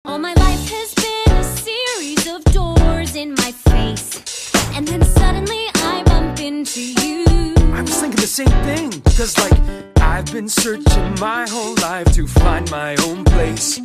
All my life has been a series of doors in my face, and then suddenly I bump into you. I was thinking the same thing, cause like I've been searching my whole life to find my own place.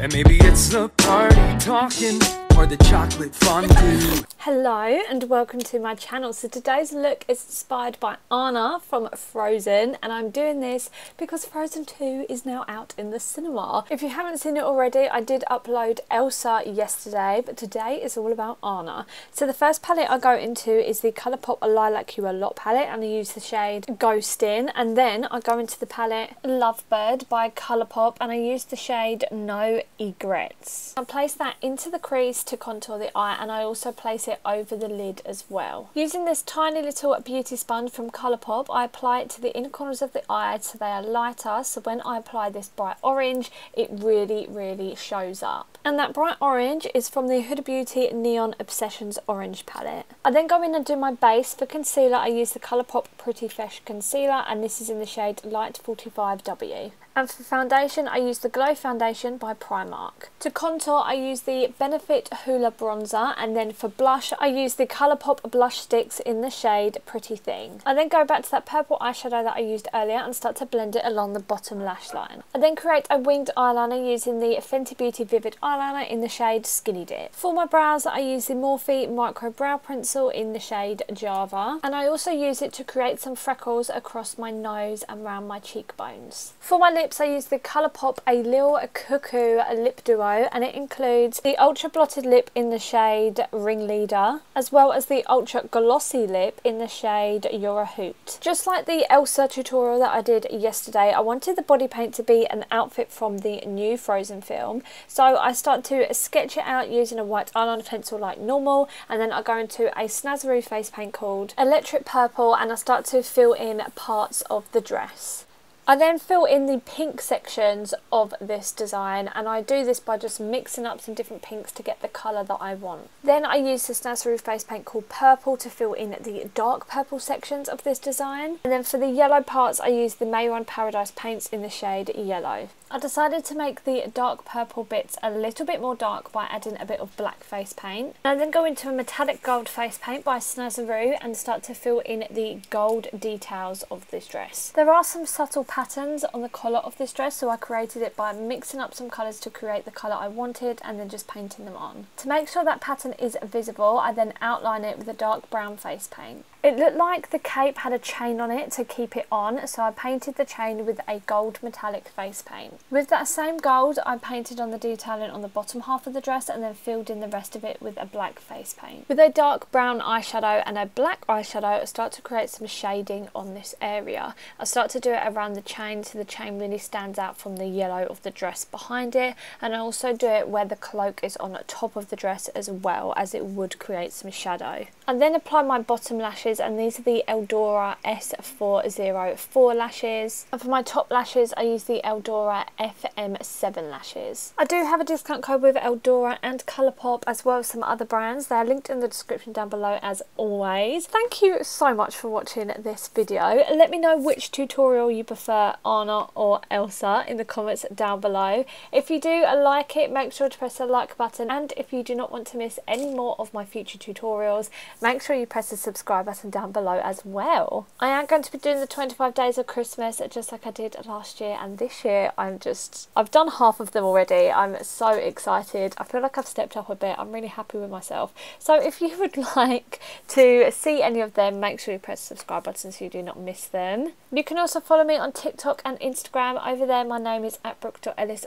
And maybe it's the party talking or the chocolate fondue. Hello and welcome to my channel. So today's look is inspired by Anna from Frozen, and I'm doing this because Frozen 2 is now out in the cinema. If you haven't seen it already, I did upload Elsa yesterday, but today is all about Anna. So the first palette I go into is the Colourpop Lilac You A Lot palette, and I use the shade Ghostin', and then I go into the palette Lovebird by Colourpop and I use the shade No Egrets. I place that into the crease to contour the eye, and I also place it over the lid as well. Using this tiny little beauty sponge from Colourpop, I apply it to the inner corners of the eye so they are lighter, so when I apply this bright orange it really shows up. And that bright orange is from the Huda Beauty Neon Obsessions orange palette. I then go in and do my base. For concealer I use the Colourpop Pretty Fresh concealer, and this is in the shade Light 45W. And for foundation I use the Glow Foundation by Primark. To contour I use the Benefit Hoola bronzer, and then for blush I use the Colourpop blush sticks in the shade Pretty Thing. I then go back to that purple eyeshadow that I used earlier and start to blend it along the bottom lash line. I then create a winged eyeliner using the Fenty Beauty Vivid eyeliner in the shade Skinny Dip. For my brows I use the Morphe Micro Brow Pencil in the shade Java, and I also use it to create some freckles across my nose and around my cheekbones. For my lips I use the Colourpop A Lil Cuckoo Lip Duo, and it includes the Ultra Blotted Lip in the shade Ringleader, as well as the Ultra Glossy Lip in the shade You're a Hoot. Just like the Elsa tutorial that I did yesterday, I wanted the body paint to be an outfit from the new Frozen film, so I start to sketch it out using a white eyeliner pencil like normal, and then I go into a Snazaroo face paint called Electric Purple and I start to fill in parts of the dress. I then fill in the pink sections of this design, and I do this by just mixing up some different pinks to get the colour that I want. Then I use the Snazaroo face paint called Purple to fill in the dark purple sections of this design. And then for the yellow parts I use the Mayron Paradise paints in the shade Yellow. I decided to make the dark purple bits a little bit more dark by adding a bit of black face paint. And I then go into a metallic gold face paint by Snazaroo and start to fill in the gold details of this dress. There are some subtle patterns on the collar of this dress, so I created it by mixing up some colours to create the colour I wanted and then just painting them on. To make sure that pattern is visible, I then outline it with a dark brown face paint. It looked like the cape had a chain on it to keep it on, so I painted the chain with a gold metallic face paint. With that same gold, I painted on the detailing on the bottom half of the dress and then filled in the rest of it with a black face paint. With a dark brown eyeshadow and a black eyeshadow, I start to create some shading on this area. I start to do it around the chain so the chain really stands out from the yellow of the dress behind it, and I also do it where the cloak is on top of the dress as well, as it would create some shadow. I then apply my bottom lashes, and these are the Eldora S404 lashes, and for my top lashes I use the Eldora FM7 lashes. I do have a discount code with Eldora and Colourpop as well as some other brands. They are linked in the description down below as always. Thank you so much for watching this video. Let me know which tutorial you prefer, Anna or Elsa, in the comments down below. If you do like it, make sure to press the like button, and if you do not want to miss any more of my future tutorials, make sure you press the subscribe button down below as well. I am going to be doing the 25 days of Christmas just like I did last year, and this year I've done half of them already. I'm so excited. I feel like I've stepped up a bit. I'm really happy with myself. So if you would like to see any of them, make sure you press the subscribe button so you do not miss them. You can also follow me on TikTok and Instagram. Over there my name is @brooke.ellis_.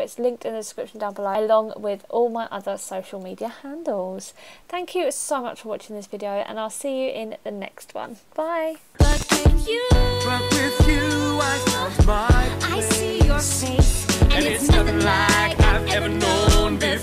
It's linked in the description down below, along with all my other social media handles. Thank you so much for watching this video, and I'll see you in the next one. Bye. But with you, I found my I see your face, and it's nothing like I've ever known before.